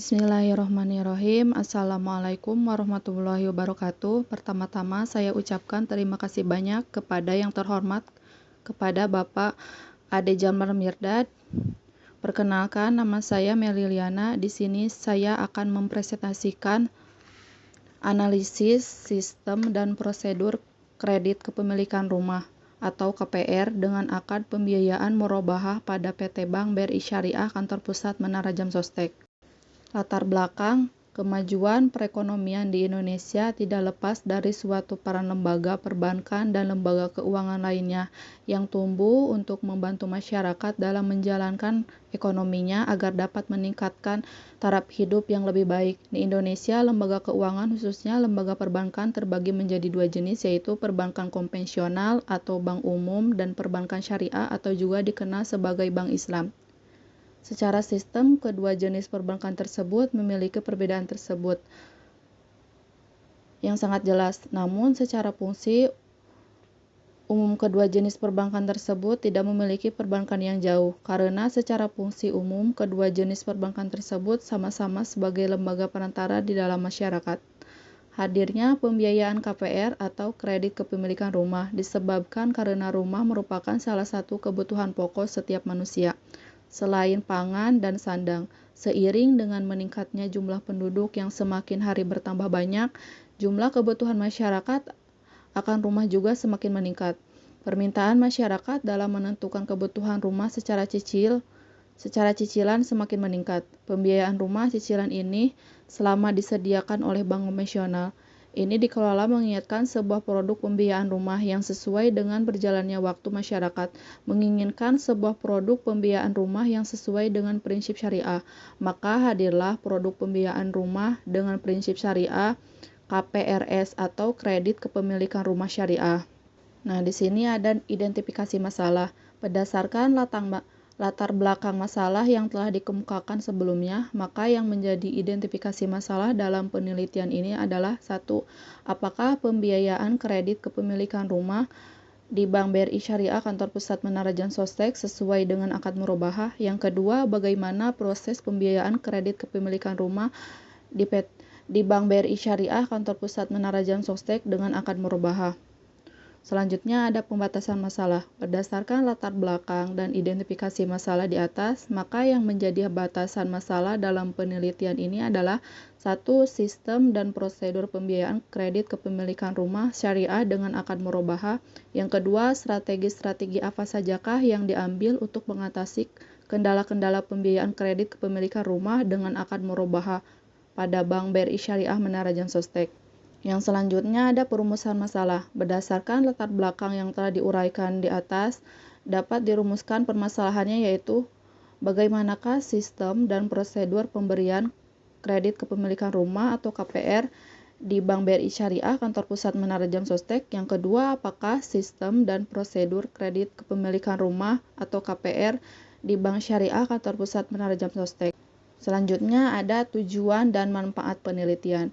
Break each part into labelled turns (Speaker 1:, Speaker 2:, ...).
Speaker 1: Bismillahirrahmanirrahim. Assalamualaikum warahmatullahi wabarakatuh. Pertama-tama saya ucapkan terima kasih banyak kepada yang terhormat, kepada Bapak Ade Jamar Mirdad. Perkenalkan, nama saya Meliliana. Di sini saya akan mempresentasikan analisis sistem dan prosedur kredit kepemilikan rumah atau KPR dengan akad pembiayaan murabahah pada PT Bank BRI Syariah Kantor Pusat Menara Jam Sostek. Latar belakang kemajuan perekonomian di Indonesia tidak lepas dari suatu peran lembaga perbankan dan lembaga keuangan lainnya yang tumbuh untuk membantu masyarakat dalam menjalankan ekonominya agar dapat meningkatkan taraf hidup yang lebih baik. Di Indonesia, lembaga keuangan khususnya lembaga perbankan terbagi menjadi dua jenis, yaitu perbankan konvensional atau bank umum dan perbankan syariah atau juga dikenal sebagai bank Islam. Secara sistem, kedua jenis perbankan tersebut memiliki perbedaan tersebut yang sangat jelas. Namun, secara fungsi umum kedua jenis perbankan tersebut tidak memiliki perbankan yang jauh, karena secara fungsi umum kedua jenis perbankan tersebut sama-sama sebagai lembaga perantara di dalam masyarakat. Hadirnya pembiayaan KPR atau kredit kepemilikan rumah disebabkan karena rumah merupakan salah satu kebutuhan pokok setiap manusia, selain pangan dan sandang. Seiring dengan meningkatnya jumlah penduduk yang semakin hari bertambah banyak, jumlah kebutuhan masyarakat akan rumah juga semakin meningkat. Permintaan masyarakat dalam menentukan kebutuhan rumah secara cicilan semakin meningkat. Pembiayaan rumah cicilan ini selama disediakan oleh bank konvensional. Ini dikelola menginginkan sebuah produk pembiayaan rumah yang sesuai dengan berjalannya waktu masyarakat, menginginkan sebuah produk pembiayaan rumah yang sesuai dengan prinsip syariah. Maka hadirlah produk pembiayaan rumah dengan prinsip syariah, KPRS atau kredit kepemilikan rumah syariah. Nah, di sini ada identifikasi masalah. Berdasarkan latar belakang masalah yang telah dikemukakan sebelumnya, maka yang menjadi identifikasi masalah dalam penelitian ini adalah: 1. Apakah pembiayaan kredit kepemilikan rumah di Bank BRI Syariah Kantor Pusat Menara Jam Sostek sesuai dengan akad murabahah? Yang kedua, bagaimana proses pembiayaan kredit kepemilikan rumah di Bank BRI Syariah Kantor Pusat Menara Jam Sostek dengan akad murabahah? Selanjutnya ada pembatasan masalah. Berdasarkan latar belakang dan identifikasi masalah di atas, maka yang menjadi batasan masalah dalam penelitian ini adalah: 1. Sistem dan prosedur pembiayaan kredit kepemilikan rumah syariah dengan akad murabahah. Yang kedua, strategi-strategi apa sajakah yang diambil untuk mengatasi kendala-kendala pembiayaan kredit kepemilikan rumah dengan akad murabahah pada Bank BRI Syariah Menara Jam Sostek. Yang selanjutnya ada perumusan masalah. Berdasarkan latar belakang yang telah diuraikan di atas, dapat dirumuskan permasalahannya, yaitu bagaimanakah sistem dan prosedur pemberian kredit kepemilikan rumah atau KPR di Bank BRI Syariah Kantor Pusat Menara Jam Sostek. Yang kedua, apakah sistem dan prosedur kredit kepemilikan rumah atau KPR di Bank Syariah Kantor Pusat Menara Jam Sostek. Selanjutnya ada tujuan dan manfaat penelitian.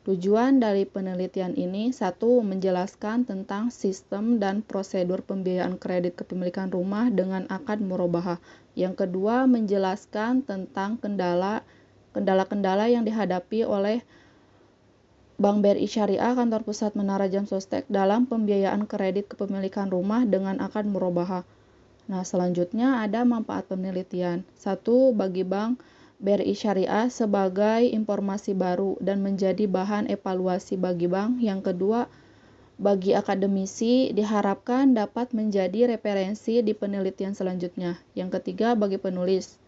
Speaker 1: Tujuan dari penelitian ini: 1. Menjelaskan tentang sistem dan prosedur pembiayaan kredit kepemilikan rumah dengan akad murabahah. Yang kedua, menjelaskan tentang kendala-kendala yang dihadapi oleh Bank BRI Syariah Kantor Pusat Menara Jam Sostek dalam pembiayaan kredit kepemilikan rumah dengan akad murabahah. Nah, selanjutnya ada manfaat penelitian. 1. Bagi Bank BRI Syariah sebagai informasi baru dan menjadi bahan evaluasi bagi bank. Yang kedua, bagi akademisi diharapkan dapat menjadi referensi di penelitian selanjutnya. Yang ketiga, bagi penulis,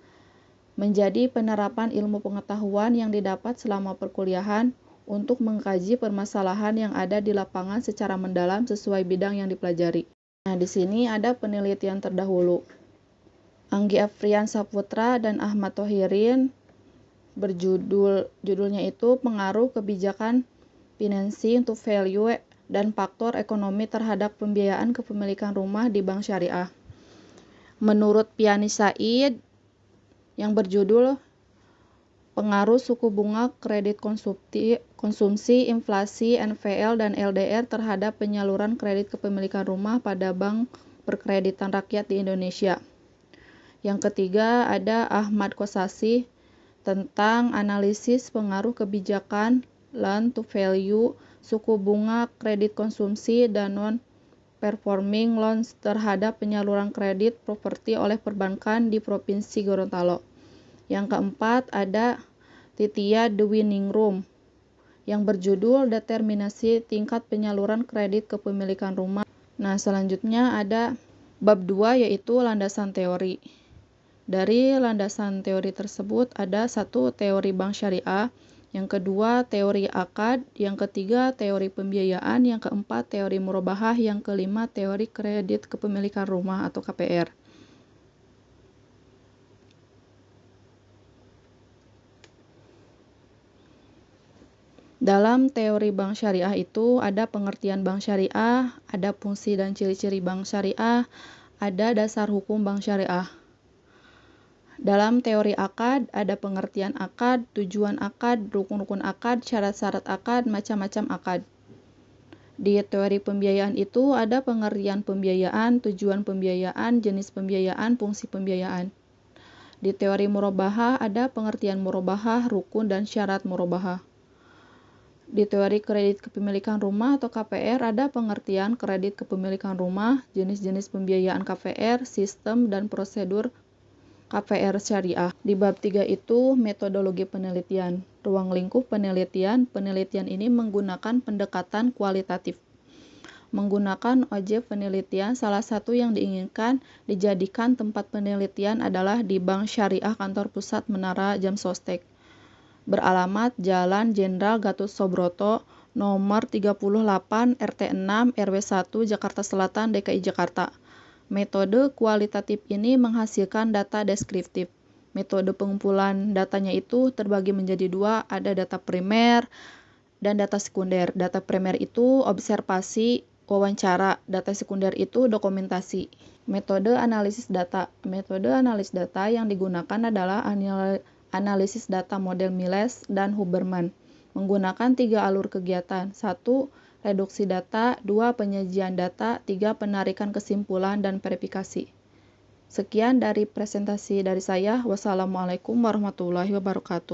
Speaker 1: menjadi penerapan ilmu pengetahuan yang didapat selama perkuliahan untuk mengkaji permasalahan yang ada di lapangan secara mendalam sesuai bidang yang dipelajari. Nah, di sini ada penelitian terdahulu. Anggi Afrian Saputra dan Ahmad Thohirin, judulnya itu pengaruh kebijakan financing to value dan faktor ekonomi terhadap pembiayaan kepemilikan rumah di bank syariah. Menurut Piani Said yang berjudul pengaruh suku bunga kredit konsumsi, inflasi, NPL dan LDR terhadap penyaluran kredit kepemilikan rumah pada bank perkreditan rakyat di Indonesia. Yang ketiga ada Ahmad Kosasi tentang analisis pengaruh kebijakan loan to value, suku bunga kredit konsumsi, dan non-performing loans terhadap penyaluran kredit properti oleh perbankan di Provinsi Gorontalo. Yang keempat ada Titia The Winning Room yang berjudul Determinasi Tingkat Penyaluran Kredit Kepemilikan Rumah. Nah, selanjutnya ada bab 2 yaitu landasan teori. Dari landasan teori tersebut ada 1. Teori bank syariah, yang kedua teori akad, yang ketiga teori pembiayaan, yang keempat teori murabahah, yang kelima teori kredit kepemilikan rumah atau KPR. Dalam teori bank syariah itu ada pengertian bank syariah, ada fungsi dan ciri-ciri bank syariah, ada dasar hukum bank syariah. Dalam teori akad ada pengertian akad, tujuan akad, rukun-rukun akad, syarat-syarat akad, macam-macam akad. Di teori pembiayaan itu ada pengertian pembiayaan, tujuan pembiayaan, jenis pembiayaan, fungsi pembiayaan. Di teori murabahah ada pengertian murabahah, rukun dan syarat murabahah. Di teori kredit kepemilikan rumah atau KPR ada pengertian kredit kepemilikan rumah, jenis-jenis pembiayaan KPR, sistem dan prosedur KPR syariah. Di bab 3 itu metodologi penelitian. Ruang lingkup penelitian. Penelitian ini menggunakan pendekatan kualitatif. Menggunakan objek penelitian, salah satu yang diinginkan dijadikan tempat penelitian adalah di Bank Syariah Kantor Pusat Menara Jam Sostek. Beralamat Jalan Jenderal Gatot Subroto, nomor 38, RT 6, RW 1, Jakarta Selatan, DKI Jakarta. Metode kualitatif ini menghasilkan data deskriptif. Metode pengumpulan datanya itu terbagi menjadi 2, ada data primer dan data sekunder. Data primer itu observasi, wawancara, data sekunder itu dokumentasi. Metode analisis data. Metode analisis data yang digunakan adalah analisis data model Miles dan Huberman, menggunakan 3 alur kegiatan. 1. Reduksi data, 2. Penyajian data, 3. Penarikan kesimpulan dan verifikasi. Sekian dari presentasi dari saya. Wassalamualaikum warahmatullahi wabarakatuh.